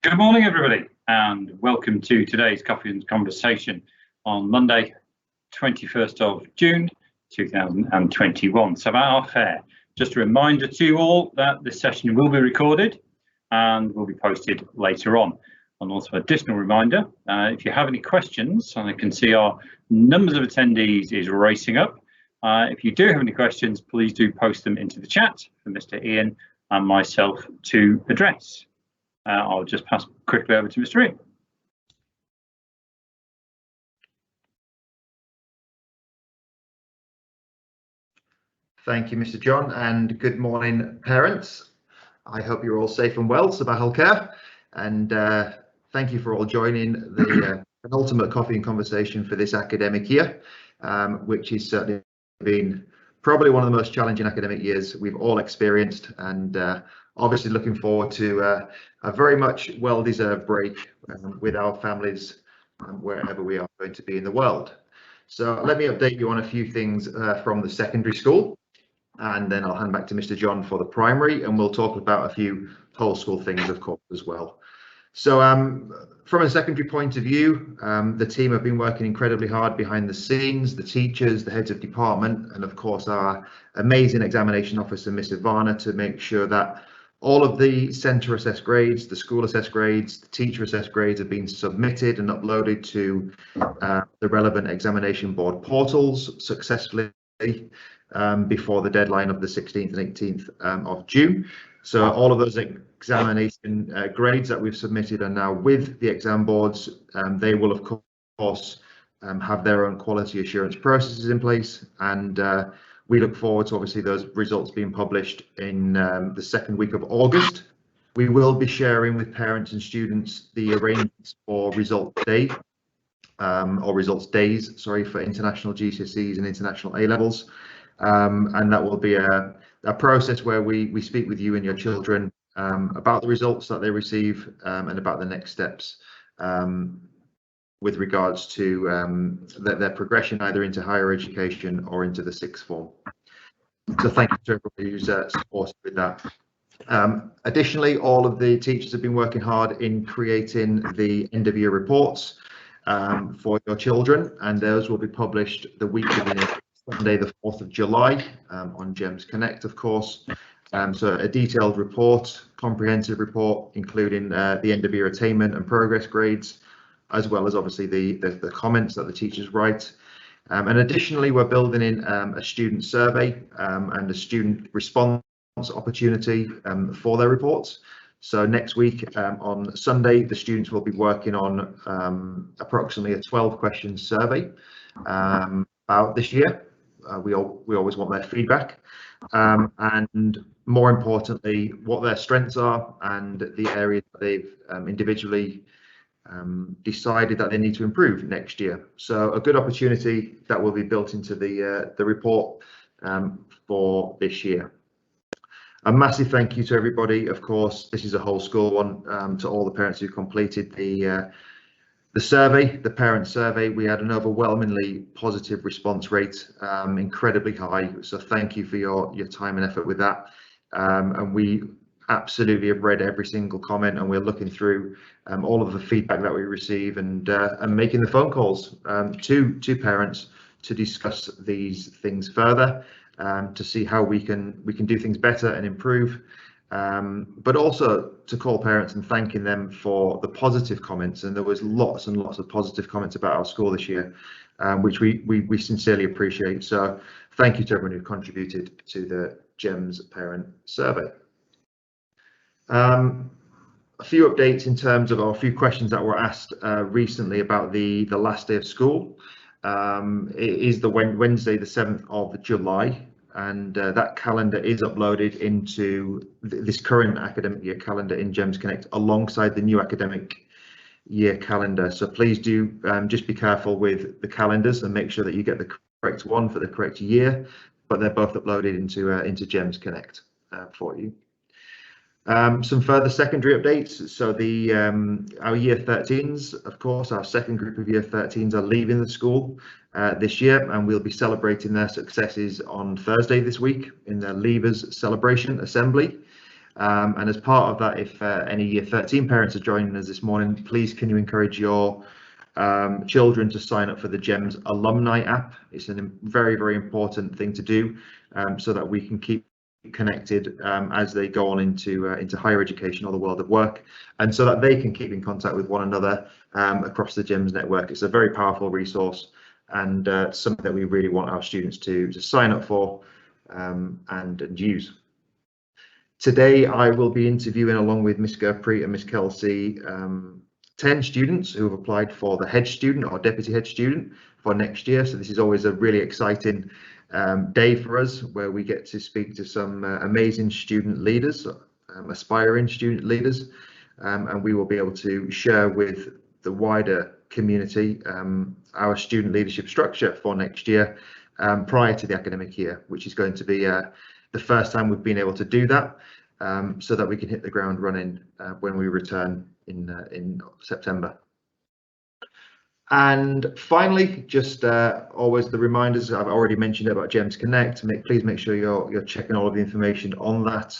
Good morning, everybody, and welcome to today's Coffee and Conversation on Monday, 21st of June 2021. So about our fair, just a reminder to you all that this session will be recorded and will be posted later on. And also additional reminder, if you have any questions, and I can see our numbers of attendees is racing up. If you do have any questions, please do post them into the chat for Mr. Ian and myself to address. I'll just pass quickly over to Mr. Ian. Thank you, Mr. John, and good morning, parents. I hope you're all safe and well. Sabah al khair, and thank you for all joining the penultimate Coffee and Conversation for this academic year, which has certainly been probably one of the most challenging academic years we've all experienced, and obviously looking forward to a very much well-deserved break with our families wherever we are going to be in the world. So let me update you on a few things from the secondary school, and then I'll hand back to Mr. John for the primary, and we'll talk about a few whole school things, of course, as well. So from a secondary point of view, the team have been working incredibly hard behind the scenes, the teachers, the heads of department, and of course our amazing examination officer, Miss Ivana, to make sure that all of the centre assessed grades, the school assessed grades, the teacher assessed grades have been submitted and uploaded to the relevant examination board portals successfully before the deadline of the 16th and 18th of June. So all of those examination grades that we've submitted are now with the exam boards. They will of course have their own quality assurance processes in place, and we look forward to obviously those results being published in the second week of August. We will be sharing with parents and students the arrangements for result day or results days, sorry, for international GCSEs and international A levels, and that will be a process where we speak with you and your children about the results that they receive and about the next steps with regards to their progression either into higher education or into the sixth form. So thank you to everybody who's supported with that. Additionally, all of the teachers have been working hard in creating the end of year reports for your children, and those will be published the week beginning Sunday the 4th of July on GEMS Connect, of course. So a detailed report, comprehensive report, including the end of year attainment and progress grades, as well as obviously the comments that the teachers write. And additionally, we're building in a student survey and a student response opportunity for their reports. So next week on Sunday, the students will be working on approximately a 12-question survey about this year. We always want their feedback, and more importantly, what their strengths are and the areas that they've individually decided that they need to improve next year. So a good opportunity that will be built into the report for this year. A massive thank you to everybody. Of course, this is a whole school one, to all the parents who completed the survey, the parent survey. We had an overwhelmingly positive response rate, incredibly high. So thank you for your time and effort with that. And we absolutely have read every single comment, and we're looking through all of the feedback that we receive and making the phone calls to parents to discuss these things further, to see how we can do things better and improve, but also to call parents and thanking them for the positive comments. And there was lots and lots of positive comments about our school this year, which we sincerely appreciate. So thank you to everyone who contributed to the GEMS parent survey. A few updates in terms of, or a few questions that were asked recently about the last day of school. It is the Wednesday, the 7th of July, and that calendar is uploaded into this current academic year calendar in GEMS Connect alongside the new academic year calendar. So please do just be careful with the calendars and make sure that you get the correct one for the correct year, but they're both uploaded into GEMS Connect for you. Some further secondary updates. So our year 13s, of course, our second group of year 13s are leaving the school this year, and we'll be celebrating their successes on Thursday this week in their Leavers Celebration Assembly. And as part of that, if any year 13 parents are joining us this morning, please can you encourage your children to sign up for the GEMS alumni app. It's a very, very important thing to do so that we can keep connected as they go on into higher education or the world of work, and so that they can keep in contact with one another across the GEMS network. It's a very powerful resource and something that we really want our students to sign up for and use. Today I will be interviewing, along with Miss Gurpreet and Miss Kelsey, 10 students who have applied for the head student or deputy head student for next year. So this is always a really exciting day for us, where we get to speak to some amazing student leaders, aspiring student leaders, and we will be able to share with the wider community our student leadership structure for next year prior to the academic year, which is going to be the first time we've been able to do that, so that we can hit the ground running when we return in September. And finally, just always the reminders. I've already mentioned about GEMS Connect. Please make sure you're checking all of the information on that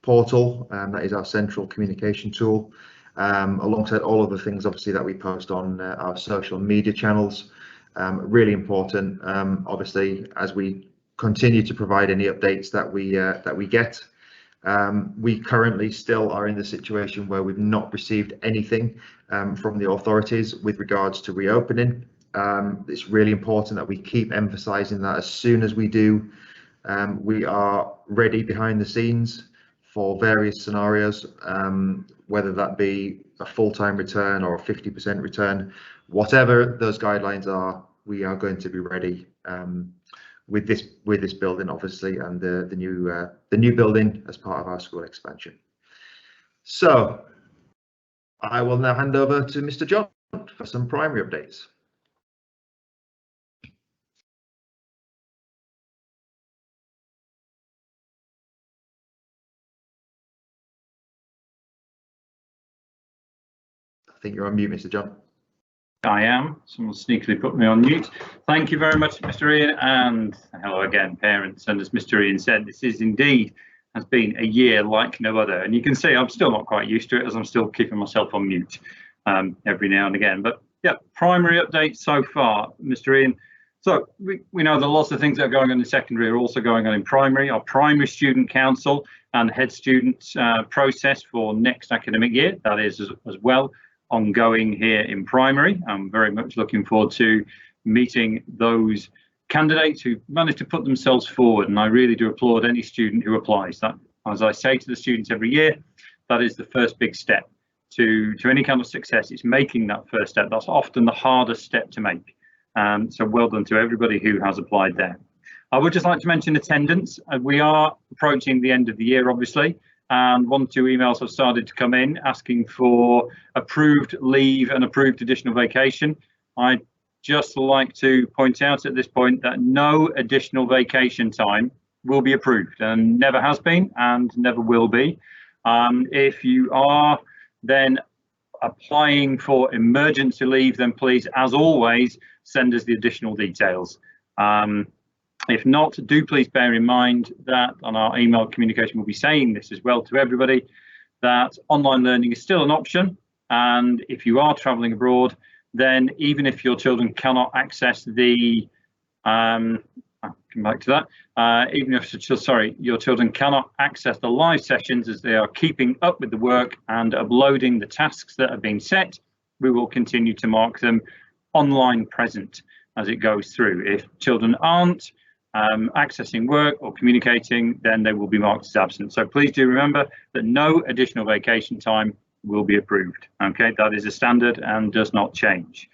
portal. That is our central communication tool, alongside all of the things obviously that we post on our social media channels. Really important, obviously, as we continue to provide any updates that we get. We currently still are in the situation where we've not received anything from the authorities with regards to reopening. It's really important that we keep emphasising that as soon as we do, we are ready behind the scenes for various scenarios, whether that be a full-time return or a 50% return, whatever those guidelines are, we are going to be ready with this building, obviously, and the new building as part of our school expansion. So I will now hand over to Mr. John for some primary updates. I think you're on mute, Mr. John. I am. Someone sneakily put me on mute. Thank you very much, Mr. Ian, and hello again, parents. And as Mr. Ian said, this is indeed has been a year like no other. And you can see I'm still not quite used to it, as I'm still keeping myself on mute every now and again. But yeah, primary updates so far, Mr. Ian. So we know that lots of things that are going on in secondary are also going on in primary. Our primary student council and head student process for next academic year, that is as well, ongoing here in primary. I'm very much looking forward to meeting those candidates who managed to put themselves forward, and I really do applaud any student who applies. That, as I say to the students every year, that is the first big step to any kind of success. It's making that first step. That's often the hardest step to make. So well done to everybody who has applied there. I would just like to mention attendance. We are approaching the end of the year, obviously, and 1 or 2 emails have started to come in asking for approved leave and approved additional vacation. I'd just like to point out at this point that no additional vacation time will be approved, and never has been and never will be. If you are then applying for emergency leave, then please, as always, send us the additional details. If not, do please bear in mind that on our email communication, we'll be saying this as well to everybody, that online learning is still an option. And if you are travelling abroad, then even if your children cannot access the, I'll come back to that, even if, your children cannot access the live sessions as they are keeping up with the work and uploading the tasks that have been set, we will continue to mark them online present as it goes through. If children aren't accessing work or communicating, then they will be marked as absent. So please do remember that no additional vacation time will be approved. Okay, that is a standard and does not change.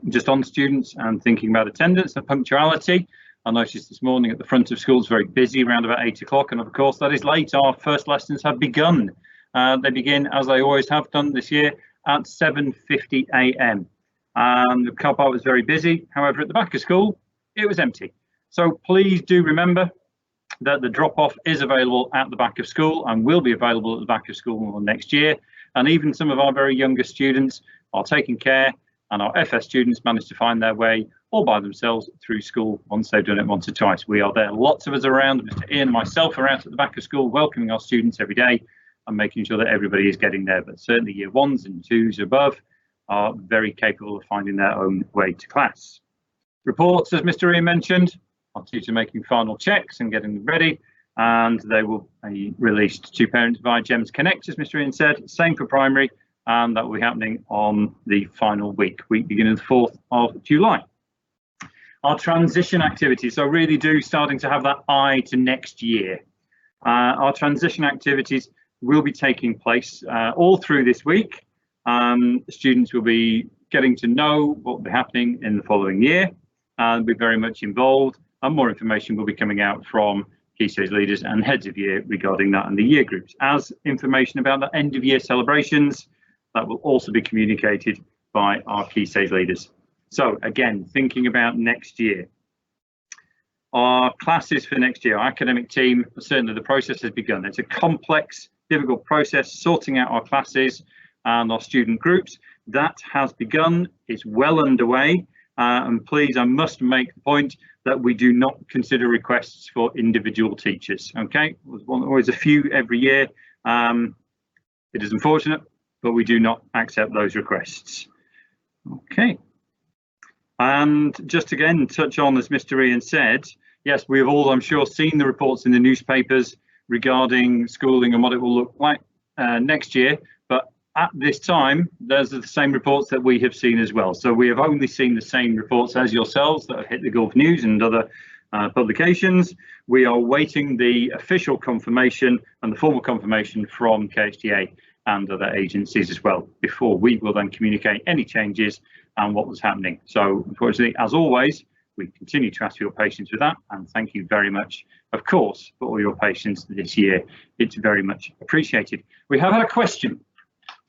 Just on students and thinking about attendance and punctuality, I noticed this morning at the front of school it's very busy around about 8 o'clock, and of course that is late. Our first lessons have begun. They begin, as they always have done this year, at 7:50 a.m. The car park was very busy. However, at the back of school it was empty. So please do remember that the drop-off is available at the back of school and will be available at the back of school next year. And even some of our very youngest students are taking care, and our FS students manage to find their way all by themselves through school once they've done it once or twice. We are there, lots of us around. Mr. Ian and myself are out at the back of school welcoming our students every day and making sure that everybody is getting there. But certainly year 1s and 2s above are very capable of finding their own way to class. Reports, as Mr. Ian mentioned, our teachers are making final checks and getting them ready, and they will be released to parents via GEMS Connect, as Mr. Ian said. Same for primary, and that will be happening on the final week beginning the 4th of July. Our transition activities, so really starting to have that eye to next year. Our transition activities will be taking place all through this week. Students will be getting to know what will be happening in the following year and be very much involved, and more information will be coming out from Key Stage leaders and heads of year regarding that and the year groups. As information about the end of year celebrations, that will also be communicated by our Key Stage leaders. So again, thinking about next year, our classes for next year, our academic team, certainly the process has begun. It's a complex, difficult process, sorting out our classes and our student groups. That has begun, it's well underway. And please, I must make the point that we do not consider requests for individual teachers. Okay, there's always a few every year. It is unfortunate, but we do not accept those requests. Okay. And just again, touch on, as Mr. Ian said, yes, we have all, I'm sure, seen the reports in the newspapers regarding schooling and what it will look like next year. But at this time, those are the same reports that we have seen as well. So we have only seen the same reports as yourselves that have hit the Gulf News and other publications. We are waiting the official confirmation and the formal confirmation from KHDA and other agencies as well, before we will then communicate any changes and what was happening. So unfortunately, as always, we continue to ask for your patience with that, and thank you very much, of course, for all your patience this year. It's very much appreciated. We have had a question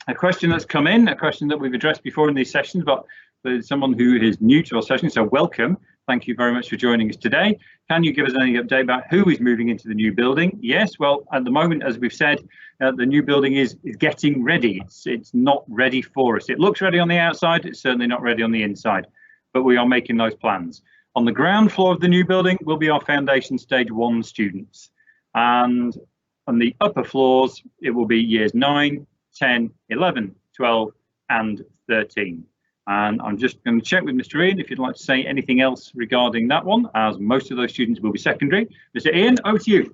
that's come in, a question that we've addressed before in these sessions, but there's someone who is new to our session, so welcome. Thank you very much for joining us today. Can you give us any update about who is moving into the new building? Yes, well, at the moment, as we've said, the new building is getting ready. It's not ready for us. It looks ready on the outside, it's certainly not ready on the inside, but we are making those plans. On the ground floor of the new building will be our foundation stage 1 students. And on the upper floors, it will be years 9, 10, 11, 12 and 13. And I'm just going to check with Mr. Ian if you'd like to say anything else regarding that one, as most of those students will be secondary. Mr. Ian, over to you.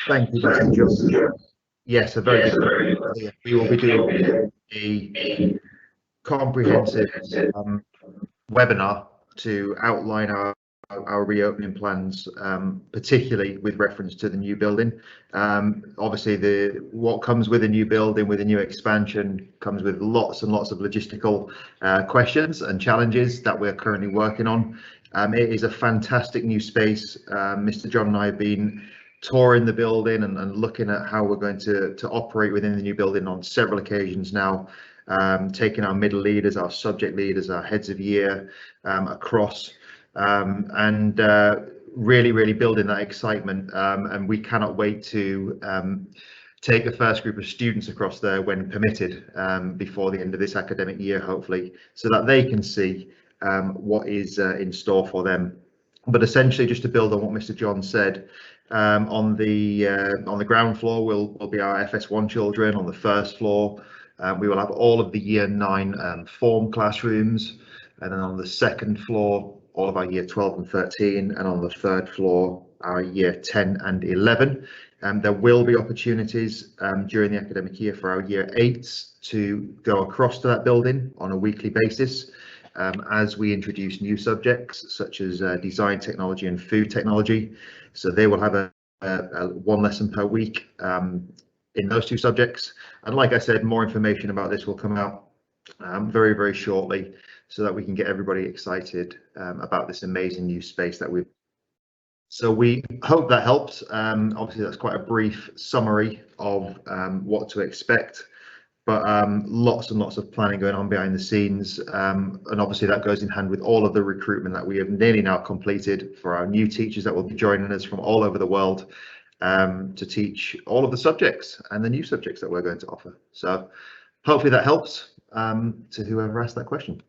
Thank you, Mr. Jones. Yes, a very good question. We will be doing a comprehensive webinar to outline our reopening plans, particularly with reference to the new building. Obviously, what comes with a new building, with a new expansion, comes with lots and lots of logistical questions and challenges that we're currently working on. It is a fantastic new space. Mr. John and I have been touring the building and looking at how we're going to operate within the new building on several occasions now, taking our middle leaders, our subject leaders, our heads of year across, and really building that excitement, and we cannot wait to take the first group of students across there when permitted, before the end of this academic year, hopefully, so that they can see what is in store for them. But essentially, just to build on what Mr. John said, on the ground floor will be our FS1 children. On the first floor, we will have all of the year 9 form classrooms, and then on the second floor, all of our year 12 and 13, and on the third floor, our year 10 and 11. There will be opportunities during the academic year for our year 8s to go across to that building on a weekly basis, as we introduce new subjects such as design technology and food technology. So they will have a 1 lesson per week in those 2 subjects. And like I said, more information about this will come out very shortly, so that we can get everybody excited about this amazing new space that we've. So we hope that helps. Obviously, that's quite a brief summary of what to expect but lots and lots of planning going on behind the scenes, and obviously that goes in hand with all of the recruitment that we have nearly now completed for our new teachers that will be joining us from all over the world to teach all of the subjects and the new subjects that we're going to offer. So hopefully that helps to whoever asked that question.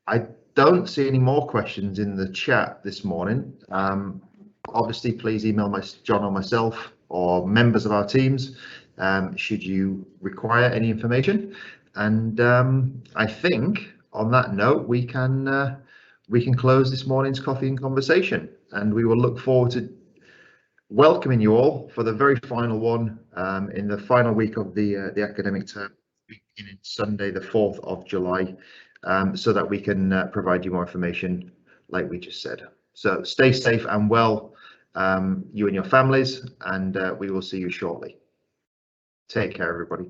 I don't see any more questions in the chat this morning. Obviously, please email John or myself or members of our teams should you require any information. And I think on that note, we can close this morning's Coffee and Conversation, and we will look forward to welcoming you all for the very final one in the final week of the academic term, beginning Sunday, the 4th of July, so that we can provide you more information like we just said. So stay safe and well, you and your families, and we will see you shortly. Take care, everybody.